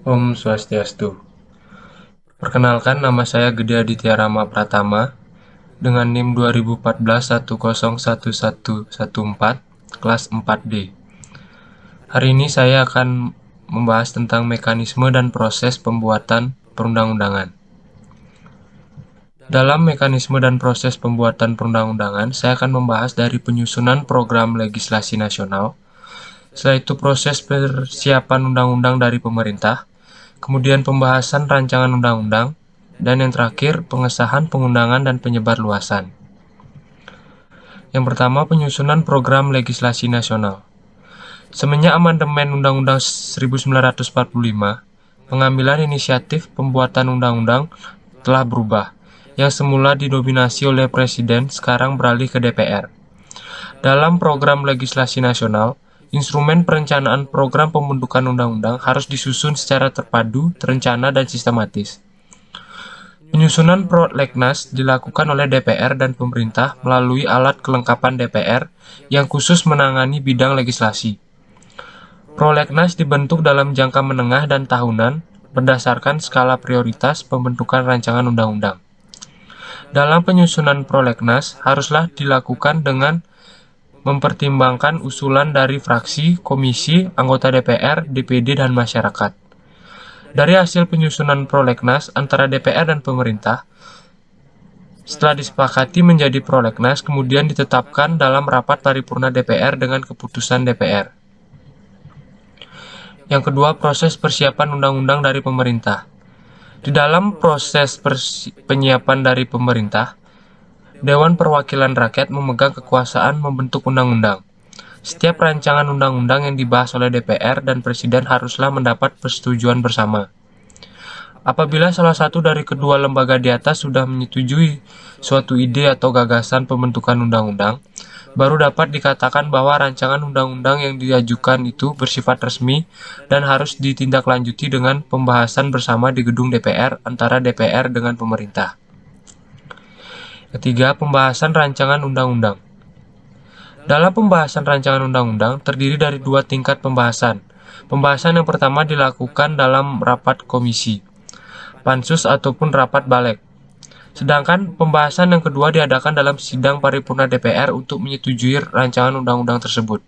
Om Swastiastu. Perkenalkan, nama saya Gede Aditya Rama Pratama dengan NIM 2014 101114, kelas 4D. Hari ini saya akan membahas tentang mekanisme dan proses pembuatan perundang-undangan. Dalam mekanisme dan proses pembuatan perundang-undangan, saya akan membahas dari penyusunan program legislasi nasional, setelah itu proses persiapan undang-undang dari pemerintah, kemudian pembahasan rancangan undang-undang, dan yang terakhir, pengesahan, pengundangan, dan penyebarluasan. Yang pertama, penyusunan program legislasi nasional. Semenjak amandemen Undang-Undang 1945, pengambilan inisiatif pembuatan undang-undang telah berubah. Yang semula didominasi oleh Presiden, sekarang beralih ke DPR. Dalam program legislasi nasional, instrumen perencanaan program pembentukan undang-undang harus disusun secara terpadu, terencana, dan sistematis. Penyusunan prolegnas dilakukan oleh DPR dan pemerintah melalui alat kelengkapan DPR yang khusus menangani bidang legislasi. Prolegnas dibentuk dalam jangka menengah dan tahunan berdasarkan skala prioritas pembentukan rancangan undang-undang. Dalam penyusunan prolegnas haruslah dilakukan dengan mempertimbangkan usulan dari fraksi, komisi, anggota DPR, DPD, dan masyarakat. Dari hasil penyusunan prolegnas antara DPR dan pemerintah, setelah disepakati menjadi prolegnas, kemudian ditetapkan dalam rapat paripurna DPR dengan keputusan DPR. Yang kedua, proses persiapan undang-undang dari pemerintah. Di dalam proses penyiapan dari pemerintah, Dewan Perwakilan Rakyat memegang kekuasaan membentuk undang-undang. Setiap rancangan undang-undang yang dibahas oleh DPR dan Presiden haruslah mendapat persetujuan bersama. Apabila salah satu dari kedua lembaga di atas sudah menyetujui suatu ide atau gagasan pembentukan undang-undang, baru dapat dikatakan bahwa rancangan undang-undang yang diajukan itu bersifat resmi dan harus ditindaklanjuti dengan pembahasan bersama di gedung DPR antara DPR dengan pemerintah. Ketiga, pembahasan rancangan undang-undang. Dalam pembahasan rancangan undang-undang terdiri dari dua tingkat pembahasan. Pembahasan yang pertama dilakukan dalam rapat komisi, pansus ataupun rapat balek. Sedangkan pembahasan yang kedua diadakan dalam sidang paripurna DPR untuk menyetujui rancangan undang-undang tersebut.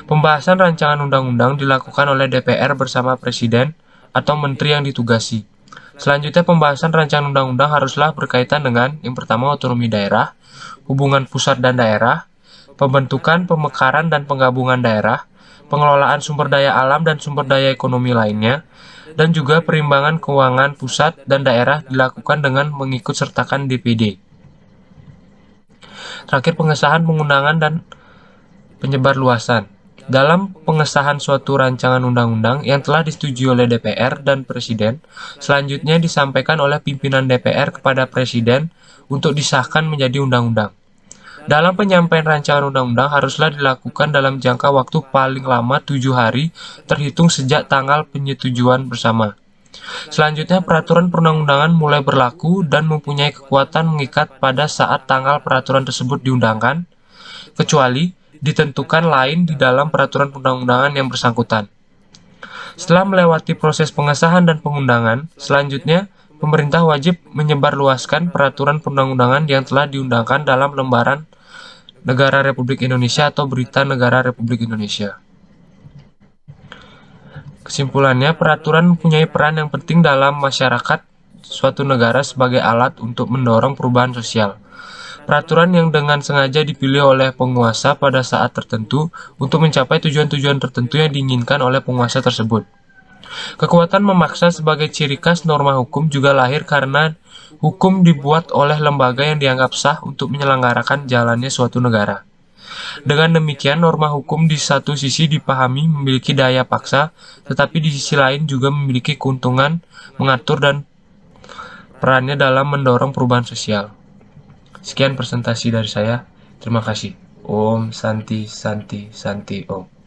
Pembahasan rancangan undang-undang dilakukan oleh DPR bersama Presiden atau Menteri yang ditugasi. Selanjutnya, pembahasan rancangan undang-undang haruslah berkaitan dengan yang pertama otonomi daerah, hubungan pusat dan daerah, pembentukan, pemekaran, dan penggabungan daerah, pengelolaan sumber daya alam dan sumber daya ekonomi lainnya, dan juga perimbangan keuangan pusat dan daerah dilakukan dengan mengikut sertakan DPD. Terakhir, pengesahan, pengundangan, dan penyebarluasan. Dalam pengesahan suatu rancangan undang-undang yang telah disetujui oleh DPR dan Presiden, selanjutnya disampaikan oleh pimpinan DPR kepada Presiden untuk disahkan menjadi undang-undang. Dalam penyampaian rancangan undang-undang haruslah dilakukan dalam jangka waktu paling lama 7 hari terhitung sejak tanggal penyetujuan bersama. Selanjutnya, peraturan perundang-undangan mulai berlaku dan mempunyai kekuatan mengikat pada saat tanggal peraturan tersebut diundangkan, kecuali ditentukan lain di dalam peraturan perundang-undangan yang bersangkutan. Setelah melewati proses pengesahan dan pengundangan, selanjutnya pemerintah wajib menyebarluaskan peraturan perundang-undangan yang telah diundangkan dalam lembaran Negara Republik Indonesia atau Berita Negara Republik Indonesia. Kesimpulannya, peraturan mempunyai peran yang penting dalam masyarakat suatu negara sebagai alat untuk mendorong perubahan sosial. Peraturan yang dengan sengaja dipilih oleh penguasa pada saat tertentu untuk mencapai tujuan-tujuan tertentu yang diinginkan oleh penguasa tersebut. Kekuatan memaksa sebagai ciri khas norma hukum juga lahir karena hukum dibuat oleh lembaga yang dianggap sah untuk menyelenggarakan jalannya suatu negara. Dengan demikian, norma hukum di satu sisi dipahami memiliki daya paksa, tetapi di sisi lain juga memiliki keuntungan mengatur dan perannya dalam mendorong perubahan sosial. Sekian presentasi dari saya. Terima kasih. Om Santi Santi Santi Om.